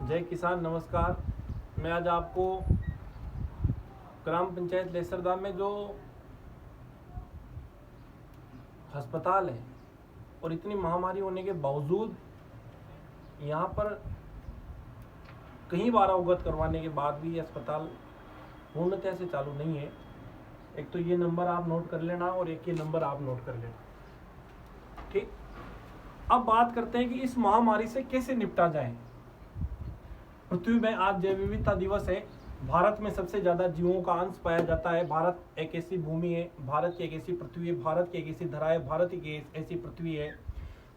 जय किसान, नमस्कार। मैं आज आपको ग्राम पंचायत लेसरदा में जो अस्पताल है और इतनी महामारी होने के बावजूद यहाँ पर कई बार अवगत करवाने के बाद भी ये अस्पताल पूर्णतः से चालू नहीं है। एक तो ये नंबर आप नोट कर लेना और एक ये नंबर आप नोट कर लेना, ठीक। अब बात करते हैं कि इस महामारी से कैसे निपटा जाए। पृथ्वी में आज जैव विविधता दिवस है। भारत में सबसे ज्यादा जीवों का अंश पाया जाता है। भारत एक ऐसी भूमि है, भारत की एक ऐसी पृथ्वी है, भारत की एक ऐसी धरा है, भारत की एक ऐसी पृथ्वी है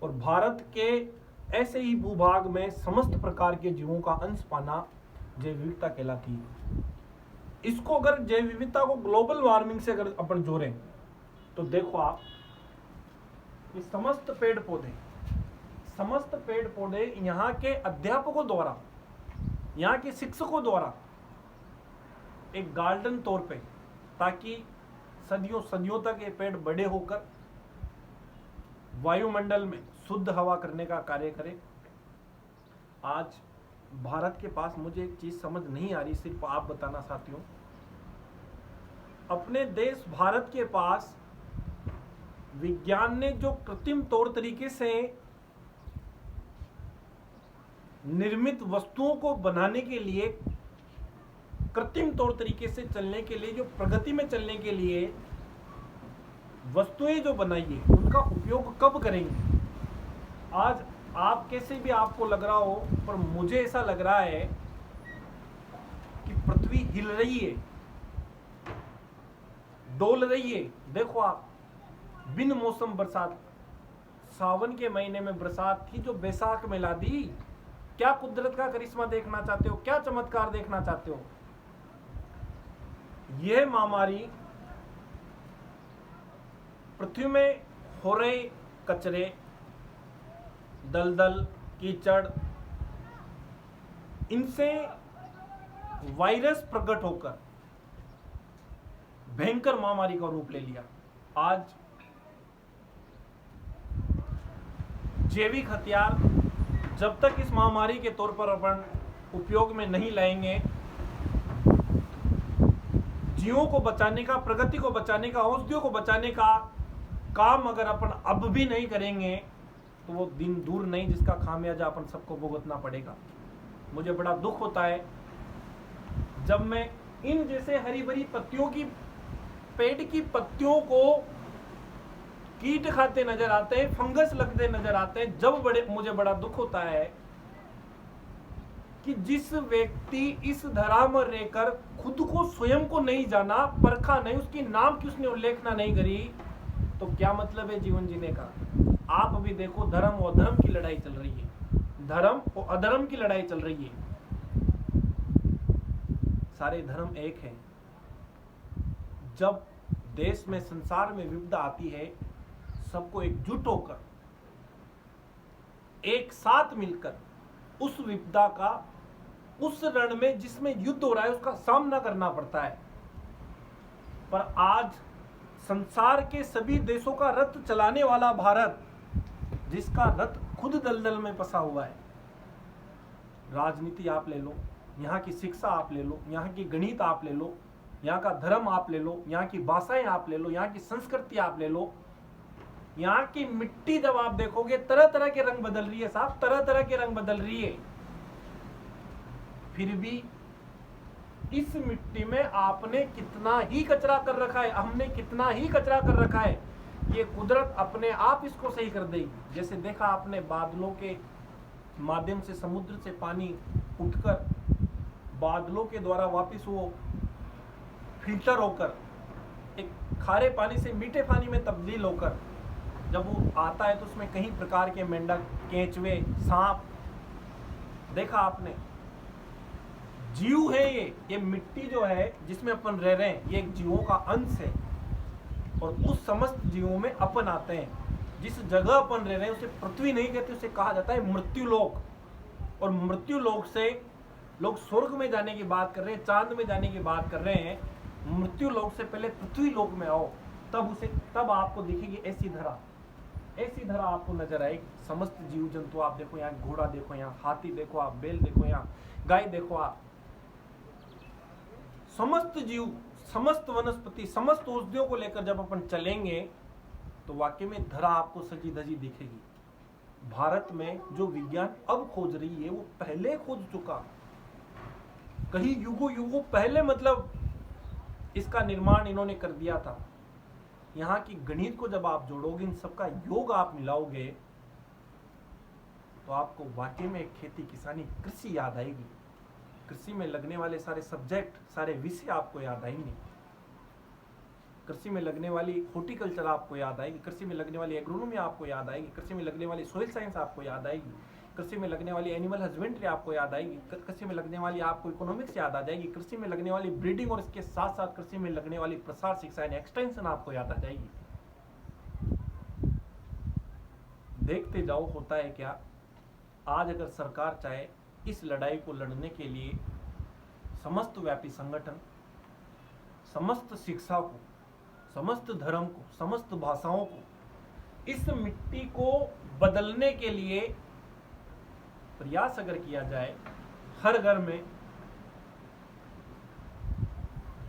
और भारत के ऐसे ही भूभाग में समस्त प्रकार के जीवों का अंश पाना जैव विविधता कहलाती है। इसको अगर जैव विविधता को ग्लोबल वार्मिंग से अगर अपन जोड़ें तो देखो आप, ये समस्त पेड़ पौधे यहाँ के अध्यापकों द्वारा, यहाँ के शिक्षकों द्वारा एक गार्डन तौर पे, ताकि सदियों तक ये पेड़ बड़े होकर वायुमंडल में शुद्ध हवा करने का कार्य करे। आज भारत के पास, मुझे एक चीज समझ नहीं आ रही, सिर्फ आप बताना चाहती हूँ, अपने देश भारत के पास विज्ञान ने जो कृत्रिम तौर तरीके से निर्मित वस्तुओं को बनाने के लिए, कृत्रिम तौर तरीके से चलने के लिए, जो प्रगति में चलने के लिए वस्तुएं जो बनाई है, उनका उपयोग कब करेंगे। आज आप कैसे भी आपको लग रहा हो, पर मुझे ऐसा लग रहा है कि पृथ्वी हिल रही है, डोल रही है। देखो आप, बिन मौसम बरसात, सावन के महीने में बरसात थी जो बैसाख में ला दी। क्या कुदरत का करिश्मा देखना चाहते हो, क्या चमत्कार देखना चाहते हो। यह महामारी पृथ्वी में हो रहे कचरे, दलदल, कीचड़, इनसे वायरस प्रकट होकर भयंकर महामारी का रूप ले लिया। आज जैविक हथियार जब तक इस महामारी के तौर पर अपन उपयोग में नहीं लाएंगे, जीवों को बचाने का, प्रगति को बचाने का, औषधियों को बचाने का काम अगर अपन अब भी नहीं करेंगे तो वो दिन दूर नहीं जिसका खामियाजा अपन सबको भुगतना पड़ेगा। मुझे बड़ा दुख होता है जब मैं इन जैसे हरी भरी पत्तियों की, पेड़ की पत्तियों को कीट खाते नजर आते हैं, फंगस लगते नजर आते हैं। जब मुझे बड़ा दुख होता है कि जिस व्यक्ति इस धरा में रहकर खुद को, स्वयं को नहीं जाना, परखा नहीं, उसकी नाम की उसने उल्लेखना नहीं करी, तो क्या मतलब है जीवन जीने का। आप अभी देखो, धर्म और अधर्म की लड़ाई चल रही है, धर्म और अधर्म की लड़ाई चल रही है। सारे धर्म एक है। जब देश में, संसार में विपदा आती है, सबको एकजुट होकर, एक साथ मिलकर उस विपदा का, उस रण में जिसमें युद्ध हो रहा है, उसका सामना करना पड़ता है। पर आज संसार के सभी देशों का रथ चलाने वाला भारत, जिसका रथ खुद दलदल में फंसा हुआ है। राजनीति आप ले लो, यहाँ की शिक्षा आप ले लो, यहाँ की गणित आप ले लो, यहाँ का धर्म आप ले लो, यहाँ की भाषाएं आप ले लो, यहाँ की संस्कृति आप ले लो, यहाँ की मिट्टी जब आप देखोगे, तरह तरह के रंग बदल रही है साहब, तरह तरह के रंग बदल रही है। फिर भी इस मिट्टी में आपने कितना ही कचरा कर रखा है, हमने कितना ही कचरा कर रखा है, ये कुदरत अपने आप इसको सही कर देगी। जैसे देखा आपने, बादलों के माध्यम से समुद्र से पानी उठकर बादलों के द्वारा वापस वो फिल्टर होकर एक खारे पानी से मीठे पानी में तब्दील होकर जब वो आता है तो उसमें कई प्रकार के मेंढक, केंचुए, सांप, देखा आपने, जीव है। ये मिट्टी जो है जिसमें अपन रह रहे हैं, ये एक जीवों का अंश है और उस समस्त जीवों में अपन आते हैं। जिस जगह अपन रह रहे हैं उसे पृथ्वी नहीं कहते, उसे कहा जाता है मृत्यु लोक। और मृत्यु लोक से लोग स्वर्ग में जाने की बात कर रहे हैं, चांद में जाने की बात कर रहे हैं। मृत्यु लोक से पहले पृथ्वी लोक में आओ, तब आपको दिखेगी ऐसी धरा। ऐसी धरा आपको नजर आएगी। समस्त जीव जंतु आप देखो, यहाँ घोड़ा देखो, यहाँ हाथी देखो आप, बैल देखो, यहाँ गाय देखो आप, समस्त जीव, समस्त वनस्पति, समस्त औषधियों को लेकर जब अपन चलेंगे तो वाकई में धरा आपको सजी धजी दिखेगी। भारत में जो विज्ञान अब खोज रही है वो पहले खोज चुका, कहीं युगों युगों पहले मतलब इसका निर्माण इन्होंने कर दिया था। यहाँ की गणित को जब आप जोड़ोगे, इन सबका योग आप मिलाओगे तो आपको वाकई में खेती किसानी कृषि याद आएगी। कृषि में लगने वाले सारे सब्जेक्ट, सारे विषय आपको याद आएंगे। कृषि में लगने वाली हॉर्टिकल्चर आपको याद आएगी, कृषि में लगने वाली एग्रोनॉमी आपको याद आएगी, कृषि में लगने वाली सोइल साइंस आपको याद आएगी, कृषि में लगने वाली एनिमल हस्बेंड्री आपको याद आएगी, कृषि में लगने वाली आपको इकोनॉमिक्स याद आ जाएगी, कृषि में लगने वाली ब्रीडिंग और इसके साथ साथ कृषि में लगने वाली प्रसार शिक्षा एंड एक्सटेंशन आपको याद आ जाएगी। देखते जाओ होता है क्या। आज अगर सरकार चाहे इस लड़ाई को लड़ने के लिए समस्त व्यापी संगठन, समस्त शिक्षा को, समस्त धर्म को, समस्त भाषाओं को, इस मिट्टी को बदलने के लिए प्रयास अगर किया जाए, हर घर में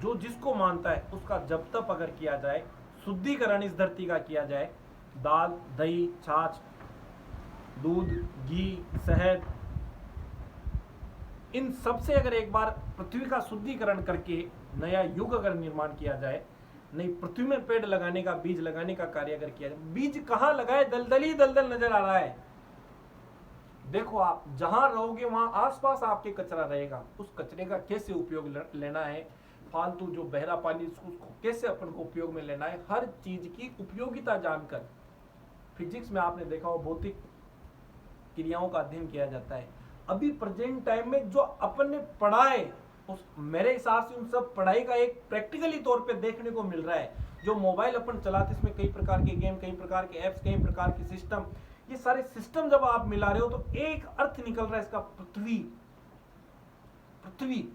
जो जिसको मानता है उसका जब तक अगर किया जाए, शुद्धिकरण इस धरती का किया जाए, दाल, दही, छाछ, दूध, घी, शहद, इन सब से अगर एक बार पृथ्वी का शुद्धिकरण करके नया युग अगर निर्माण किया जाए, नई पृथ्वी में पेड़ लगाने का, बीज लगाने का कार्य अगर किया जाए, बीज कहां लगाए, दलदल ही दलदल नजर आ रहा है। देखो आप जहां रहोगे वहां आसपास आपके कचरा रहेगा, उस कचरे का कैसे उपयोग लेना है, फालतू जो बहरा पानी उसको कैसे अपन को उपयोग में लेना है, हर चीज की उपयोगिता जानकर, फिजिक्स में आपने देखा हो भौतिक क्रियाओं का अध्ययन किया जाता है। अभी प्रेजेंट टाइम में जो अपन ने पढ़ा है, उस मेरे हिसाब से उन सब पढ़ाई का एक प्रैक्टिकली तौर पे देखने को मिल रहा है। जो मोबाइल अपन चलाते इसमें कई प्रकार के गेम, कई प्रकार के एप्स, कई प्रकार के सिस्टम, ये सारे सिस्टम जब आप मिला रहे हो तो एक अर्थ निकल रहा है इसका, पृथ्वी। पृथ्वी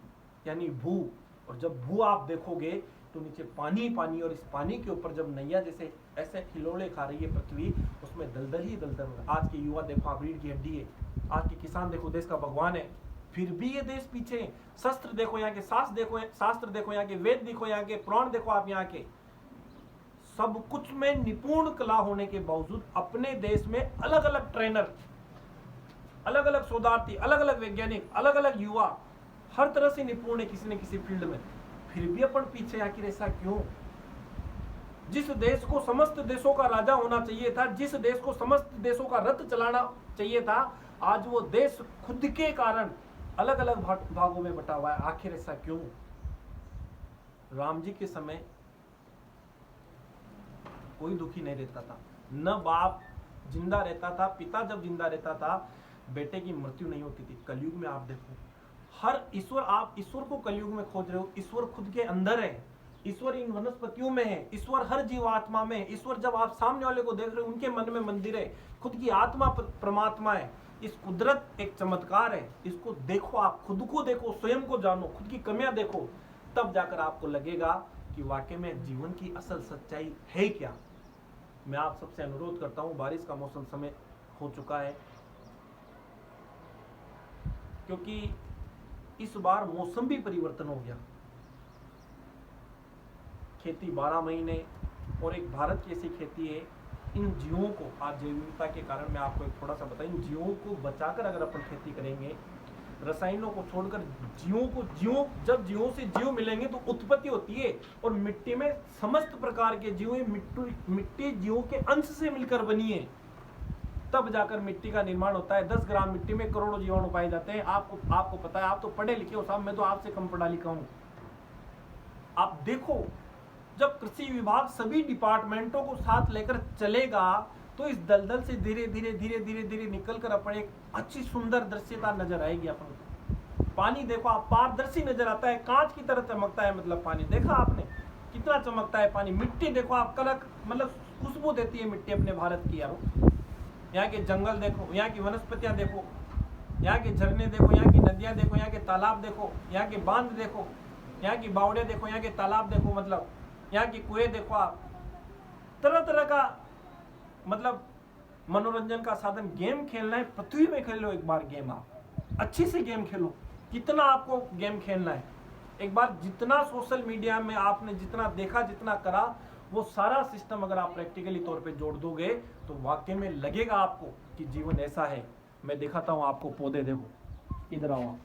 यानी भू, और जब भू आप देखोगे तो नीचे पानी पानी, और इस पानी के ऊपर जब नैया जैसे ऐसे हिलोड़े खा रही है पृथ्वी, उसमें दलदल ही दलदल। आज के युवा देखो आप रीढ़ की हड्डी है, आज के किसान देखो देश का भगवान है, फिर भी ये देश पीछे। शस्त्र देखो यहाँ के, शास्त्र देखो यहाँ के, वेद देखो यहाँ के, पुराण देखो आप यहाँ के, सब कुछ में निपुण कला होने के बावजूद अपने देश में अलग अलग ट्रेनर, अलग अलग शोधार्थी, अलग अलग वैज्ञानिक, अलग अलग युवा, हर तरह से निपुण है किसी न किसी फील्ड में, फिर भी अपन पीछे। आखिर ऐसा क्यों? जिस देश को समस्त देशों का राजा होना चाहिए था, जिस देश को समस्त देशों का रथ चलाना चाहिए था, आज वो देश खुद के कारण अलग अलग भागों में बटा हुआ है। आखिर ऐसा क्यों? राम जी के समय कोई दुखी नहीं रहता था, न बाप जिंदा रहता था, पिता जब जिंदा रहता था बेटे की मृत्यु नहीं होती थी। कलयुग में आप देखो, हर ईश्वर, आप ईश्वर को कलयुग में खोज रहे हो, ईश्वर खुद के अंदर है, ईश्वर इन वनस्पतियों में है, ईश्वर हर जीवात्मा में, ईश्वर जब आप सामने वाले को देख रहे हो उनके मन में मंदिर है, खुद की आत्मा परमात्मा है। इस कुदरत एक चमत्कार है, इसको देखो, आप खुद को देखो, स्वयं को जानो, खुद की कमियां देखो, तब जाकर आपको लगेगा कि वाकई में जीवन की असल सच्चाई है क्या। मैं आप सबसे अनुरोध करता हूं, बारिश का मौसम समय हो चुका है, क्योंकि इस बार मौसम भी परिवर्तन हो गया। खेती 12 महीने, और एक भारत की ऐसी खेती है, इन जीवों को आज जैव विविधता के कारण, मैं आपको एक थोड़ा सा बताऊं, इन जीवों को बचाकर अगर अपन खेती करेंगे, रसायनों को छोड़कर जीवों को, जब जीवों से जीव मिलेंगे तो उत्पत्ति होती है, और मिट्टी में समस्त प्रकार के जीव, मिट्टी जीवों के अंश से मिलकर बनी है, तब जाकर मिट्टी का निर्माण होता है। 10 ग्राम मिट्टी में करोड़ों जीवाणु पाए जाते हैं। आपको पता है, आप तो पढ़े लिखे हो साहब, मैं तो आपसे कम पढ़ा लिखा हूं। आप देखो, जब कृषि विभाग सभी डिपार्टमेंटों को साथ लेकर चलेगा तो इस दलदल से धीरे धीरे धीरे धीरे धीरे निकलकर अपन एक अच्छी सुंदर दृश्यता नजर आएगी अपन को। पानी देखो आप, पारदर्शी नजर आता है, कांच की तरह चमकता है, मतलब पानी देखा आपने कितना चमकता है पानी। मिट्टी देखो आप, कलक, मतलब खुशबू देती है मिट्टी अपने भारत की यारो। यहाँ के जंगल देखो, यहाँ की वनस्पतियां देखो, यहाँ के झरने देखो, यहाँ की नदियां देखो, यहाँ के तालाब देखो, यहाँ के बांध देखो, यहाँ की बावड़े देखो, यहाँ के तालाब देखो, मतलब यहाँ की कुएं देखो आप, तरह तरह का मतलब मनोरंजन का साधन गेम खेलना है, पृथ्वी में खेलो एक बार गेम, आप अच्छी से गेम खेलो। कितना आपको गेम खेलना है, एक बार जितना सोशल मीडिया में आपने जितना देखा, जितना करा, वो सारा सिस्टम अगर आप प्रैक्टिकली तौर पे जोड़ दोगे तो वाकई में लगेगा आपको कि जीवन ऐसा है। मैं दिखाता हूं आपको पौधे, देखो इधर आओ।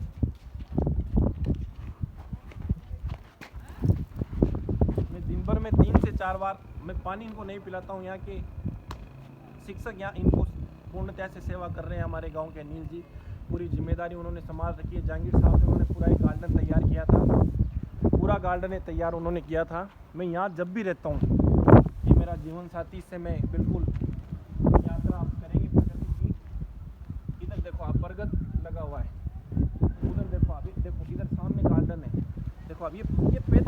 मैं दिन भर में 3 से 4 बार मैं पानी इनको नहीं पिलाता हूँ। यहाँ के शिक्षक यहाँ इनको पूर्णतया से सेवा कर रहे हैं, हमारे गांव के अनिल जी, पूरी जिम्मेदारी उन्होंने संभाल रखी है। जहांगीर साहब ने उन्होंने पूरा एक गार्डन तैयार किया था, पूरा गार्डन तैयार उन्होंने किया था। मैं यहाँ जब भी रहता हूँ, ये मेरा जीवन साथी, से मैं बिल्कुल यात्रा आप करेंगे प्रकृति की। इधर देखो आप, बरगद लगा हुआ है, उधर देखो आप, देखो इधर सामने गार्डन है, देखो अब ये पेड़,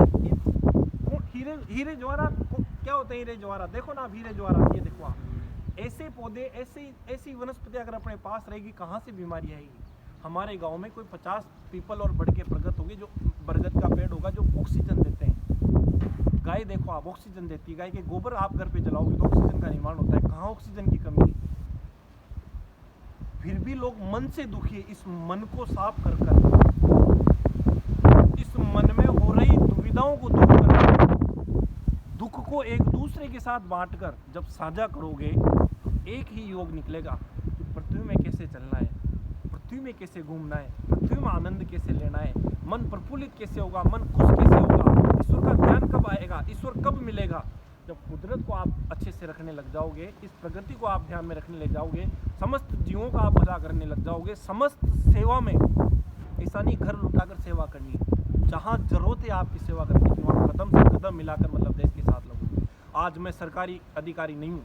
हीरे ज्वारा क्या होते हैं, हीरे ज्वारा देखो ना आप, हीरे ज्वारा, ये देखो आप। ऐसे पौधे, ऐसी वनस्पति अगर अपने पास रहेगी, कहाँ से बीमारी आएगी। हमारे गांव में कोई 50 पीपल और बढ़ के बरगद होगी, जो बरगद का पेड़ होगा, जो ऑक्सीजन देते हैं। गाय देखो आप, ऑक्सीजन देती है। गाय के गोबर आप घर पे जलाओगे तो ऑक्सीजन का निर्माण होता है। कहाँ ऑक्सीजन की कमी है। फिर भी लोग मन से दुखी है। इस मन को साफ कर इस मन में हो रही दुविधाओं को दूर कर, दुख को एक दूसरे के साथ बांटकर जब साझा करोगे, एक ही योग निकलेगा कि पृथ्वी में कैसे चलना है, पृथ्वी में कैसे घूमना है, पृथ्वी में आनंद कैसे लेना है, मन प्रफुल्लित कैसे होगा, मन खुश कैसे होगा, ईश्वर का ध्यान कब आएगा, ईश्वर कब मिलेगा। जब कुदरत को आप अच्छे से रखने लग जाओगे, इस प्रकृति को आप ध्यान में रखने लग जाओगे, समस्त जीवों का आप भला करने लग जाओगे, समस्त सेवा में, ऐसा नहीं घर लुटाकर सेवा करनी, जहाँ जरूरत है आपकी सेवा करने की, वहाँ कदम से कदम मिलाकर मतलब देश के साथ लगो। आज मैं सरकारी अधिकारी नहीं हूँ,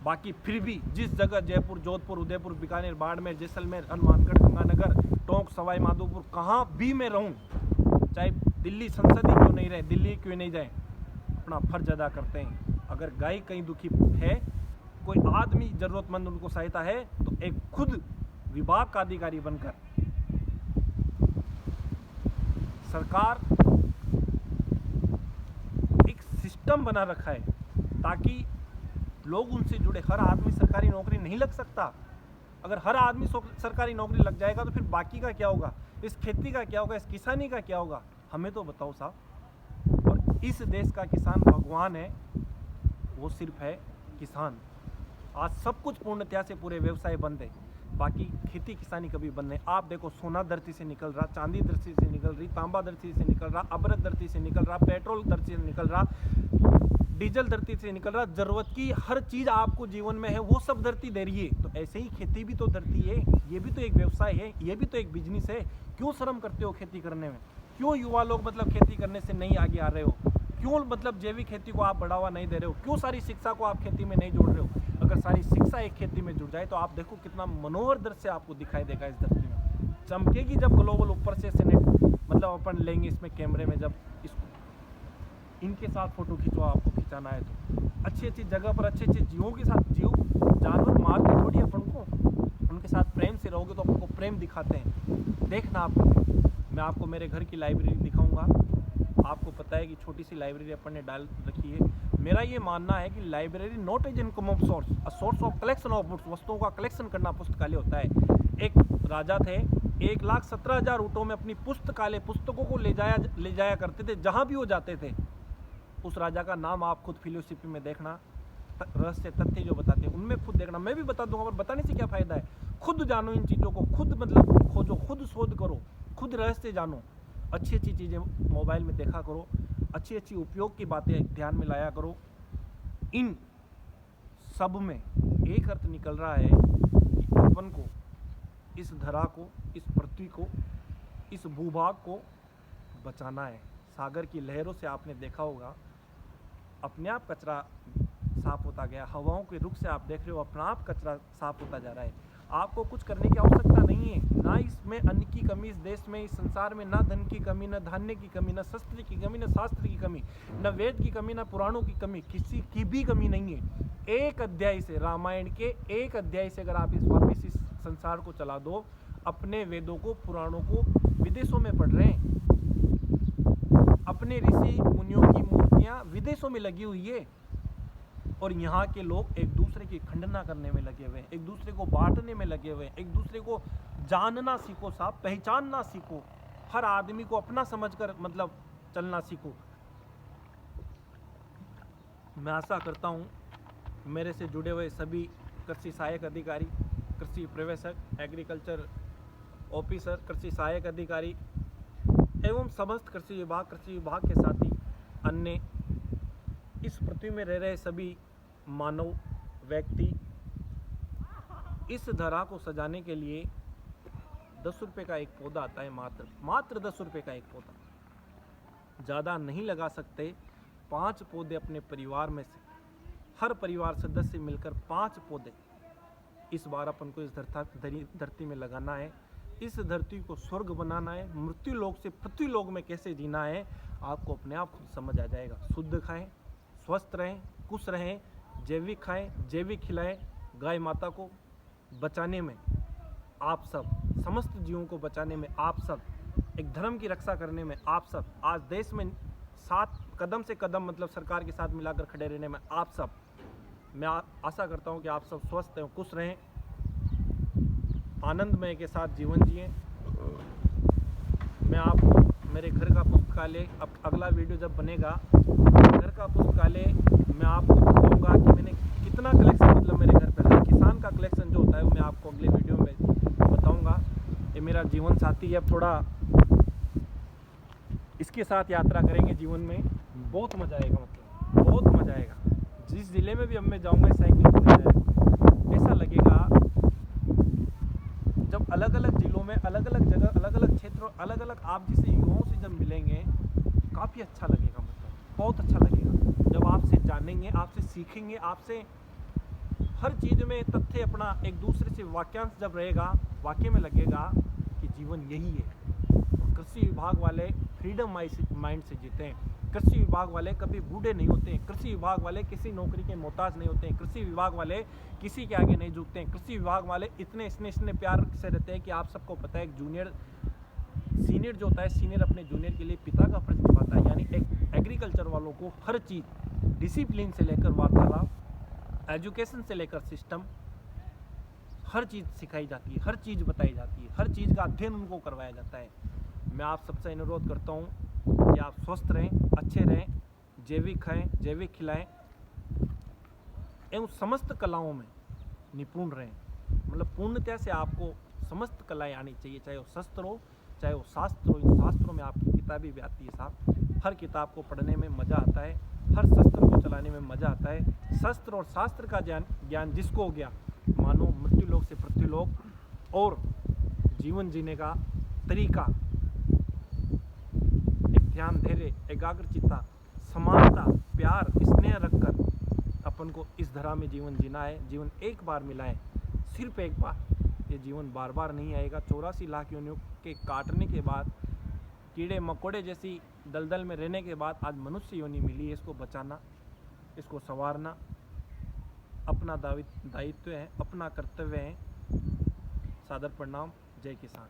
बाकी फिर भी जिस जगह जयपुर, जोधपुर, उदयपुर, बीकानेर, बाड़मेर, जैसलमेर, हनुमानगढ़, गंगानगर, टोंक, सवाई माधोपुर, कहाँ भी मैं रहूँ, चाहे दिल्ली संसद ही क्यों नहीं रहे, दिल्ली क्यों नहीं जाए, अपना फर्ज अदा करते हैं। अगर गाय कहीं दुखी है, कोई आदमी जरूरतमंद उनको सहायता है, तो एक खुद विभाग का अधिकारी बनकर सरकार एक सिस्टम बना रखा है ताकि लोग उनसे जुड़े। हर आदमी सरकारी नौकरी नहीं लग सकता। अगर हर आदमी सरकारी नौकरी लग जाएगा तो फिर बाकी का क्या होगा, इस खेती का क्या होगा, इस किसानी का क्या होगा, हमें तो बताओ साहब। और इस देश का किसान भगवान है, वो सिर्फ है किसान। आज सब कुछ पूर्णतया से पूरे व्यवसाय बंद है, बाकी खेती किसानी कभी बंद नहीं। आप देखो, सोना धरती से निकल रहा, चांदी धरती से निकल रही, तांबा धरती से निकल रहा, अबरत धरती से निकल रहा, पेट्रोल धरती से निकल रहा, डीजल धरती से निकल रहा, जरूरत की हर चीज आपको जीवन में है वो सब धरती दे रही है। तो ऐसे ही खेती भी तो धरती है, ये भी तो एक व्यवसाय है, ये भी तो एक बिजनेस है। क्यों शर्म करते हो खेती करने में? क्यों युवा लोग मतलब खेती करने से नहीं आगे आ रहे हो? क्यों मतलब जैविक खेती को आप बढ़ावा नहीं दे रहे हो? क्यों सारी शिक्षा को आप खेती में नहीं जोड़ रहे हो? अगर सारी शिक्षा एक खेती में जुड़ जाए तो आप देखो कितना मनोहर दृश्य आपको दिखाई देगा इस धरती में। चमकेगी जब ग्लोबल ऊपर से नेट मतलब अपन लेंगे इसमें कैमरे में, जब इसको इनके साथ फोटो खींचो, आपको खिंचाना है तो अच्छी अच्छी जगह पर अच्छे अच्छे जीवों के साथ, जीव जानवर मार के थोड़ी अपन को, उनके साथ प्रेम से रहोगे तो अपन को प्रेम दिखाते हैं। देखना आप, मैं आपको मेरे घर की लाइब्रेरी दिखाऊंगा। आपको पता है कि छोटी सी लाइब्रेरी अपन ने डाल रखी है। मेरा ये मानना है कि library not as income of source, a source of collection of books. वस्तुओं का कलेक्शन करना पुस्तकालय होता है। एक राजा थे, 1,17,000 ऊँटों में अपनी पुस्तकालय पुस्तकों को ले जाया करते थे जहाँ भी वो जाते थे। उस राजा का नाम आप खुद फिलोसफी में देखना, रहस्य तथ्य जो बताते हैं उनमें खुद देखना। मैं भी बता दूंगा, पर बताने से क्या फायदा है? खुद जानो इन चीज़ों को, खुद मतलब खोजो, खुद शोध करो, खुद रहस्य जानो। अच्छी अच्छी चीज़ें मोबाइल में देखा करो, अच्छी अच्छी उपयोग की बातें ध्यान में लाया करो। इन सब में एक अर्थ निकल रहा है कि अपन को, इस धरा को, इस पृथ्वी को, इस भूभाग को बचाना है। सागर की लहरों से आपने देखा होगा, अपने आप कचरा साफ होता गया। हवाओं के रुख से आप देख रहे हो, अपना आप कचरा साफ होता जा रहा है। आपको कुछ करने की आवश्यकता नहीं है। ना इसमें अन्न की कमी, इस देश में, इस संसार में ना धन की कमी, न धान्य की कमी, न शस्त्र की कमी, न शास्त्र की कमी, न वेद की कमी, न पुराणों की कमी, किसी की भी कमी नहीं है। एक अध्याय से, रामायण के एक अध्याय से अगर आप वापिस इस संसार को चला दो, अपने वेदों को, पुराणों को विदेशों में पढ़ रहे हैं। अपने ऋषि मुनियों की मूर्तियां विदेशों में लगी हुई है। और यहाँ के लोग एक दूसरे की खंडना करने में लगे हुए हैं, एक दूसरे को बांटने में लगे हुए हैं। एक दूसरे को जानना सीखो साहब, पहचानना सीखो, हर आदमी को अपना समझकर मतलब चलना सीखो। मैं आशा करता हूँ मेरे से जुड़े हुए सभी कृषि सहायक अधिकारी, कृषि प्रवेशक, एग्रीकल्चर ऑफिसर, कृषि सहायक अधिकारी एवं समस्त कृषि विभाग के साथी, अन्य इस पृथ्वी में रह रहे सभी मानव व्यक्ति इस धरा को सजाने के लिए 10 रुपये का एक पौधा आता है, मात्र 10 रुपये का एक पौधा, ज़्यादा नहीं लगा सकते। 5 पौधे अपने परिवार में से हर परिवार सदस्य मिलकर 5 पौधे इस बार अपन को इस धरती में लगाना है। इस धरती को स्वर्ग बनाना है। मृत्यु लोक से पृथ्वी लोक में कैसे जीना है आपको अपने आप खुद समझ आ जाएगा। शुद्ध खाएं, स्वस्थ रहें, खुश रहें, जैविक खाएं, जैविक खिलाएं। गाय माता को बचाने में आप सब, समस्त जीवों को बचाने में आप सब, एक धर्म की रक्षा करने में आप सब, आज देश में साथ कदम से कदम मतलब सरकार के साथ मिलाकर खड़े रहने में आप सब, मैं आशा करता हूं कि आप सब स्वस्थ एवं खुश रहें, आनंदमय के साथ जीवन जिएं। मैं आपको मेरे घर का पुस्तकालय, अब अगला वीडियो जब बनेगा घर का पुस्तकालय, मैं आपको बताऊंगा कि मैंने कितना कलेक्शन मतलब मेरे घर पर हर किसान का कलेक्शन जो होता है वो मैं आपको अगले वीडियो में बताऊंगा। ये मेरा जीवन साथी है, अब थोड़ा इसके साथ यात्रा करेंगे जीवन में, बहुत मज़ा आएगा, मतलब बहुत मज़ा आएगा। जिस ज़िले में भी अब मैं जाऊँगा साइकिल पर जाएगा, ऐसा लगेगा जब अलग अलग ज़िलों में अलग अलग जगह अलग अलग क्षेत्रों अलग अलग आप जैसे युवाओं से जब मिलेंगे काफ़ी अच्छा लगेगा, मतलब बहुत अच्छा लगेगा जब आपसे जानेंगे, आपसे सीखेंगे, आपसे हर चीज़ में तथ्य अपना एक दूसरे से वाक्यांश जब रहेगा, वाक्य में लगेगा कि जीवन यही है। और कृषि विभाग वाले फ्रीडम माइंड से जीते हैं। कृषि विभाग वाले कभी बूढ़े नहीं होते हैं। कृषि विभाग वाले किसी नौकरी के मोहताज नहीं होते हैं। कृषि विभाग वाले किसी के आगे नहीं झुकते हैं। कृषि विभाग वाले इतने प्यार से रहते हैं कि आप सबको पता है एक सीनियर जो होता है, सीनियर अपने जूनियर के लिए पिता का फर्ज निभाता है। यानी एक एग्रीकल्चर वालों को हर चीज़ डिसिप्लिन से लेकर वार्तालाप, एजुकेशन से लेकर सिस्टम, हर चीज़ सिखाई जाती है, हर चीज़ बताई जाती है, हर चीज़ का अध्ययन उनको करवाया जाता है। मैं आप सबसे अनुरोध करता हूँ कि आप स्वस्थ रहें, अच्छे रहें, जैविक खाएं, जैविक खिलाएं एवं समस्त कलाओं में निपुण रहें। मतलब पूर्णतया से आपको समस्त कलाएं आनी चाहिए, चाहे वो शस्त्र हो, चाहे वो शास्त्र हो। इन शास्त्रों में आपकी किताबें भी आती है साहब, हर किताब को पढ़ने में मज़ा आता है, हर शस्त्र को चलाने में मज़ा आता है। शस्त्र और शास्त्र का ज्ञान जिसको हो गया, मानो मृत्यु लोक से पृथ्वी लोक और जीवन जीने का तरीका, एक ध्यान, धैर्य, एकाग्रचित्ता, समानता, प्यार, स्नेह रखकर अपन को इस धरा में जीवन जीना है। जीवन एक बार मिला है, सिर्फ एक बार, ये जीवन बार बार नहीं आएगा। 84 लाख योनियों के काटने के बाद, कीड़े मकोड़े जैसी दलदल में रहने के बाद आज मनुष्य योनि मिली है। इसको बचाना, इसको संवारना अपना दायित्व है, अपना कर्तव्य है। सादर प्रणाम, जय किसान।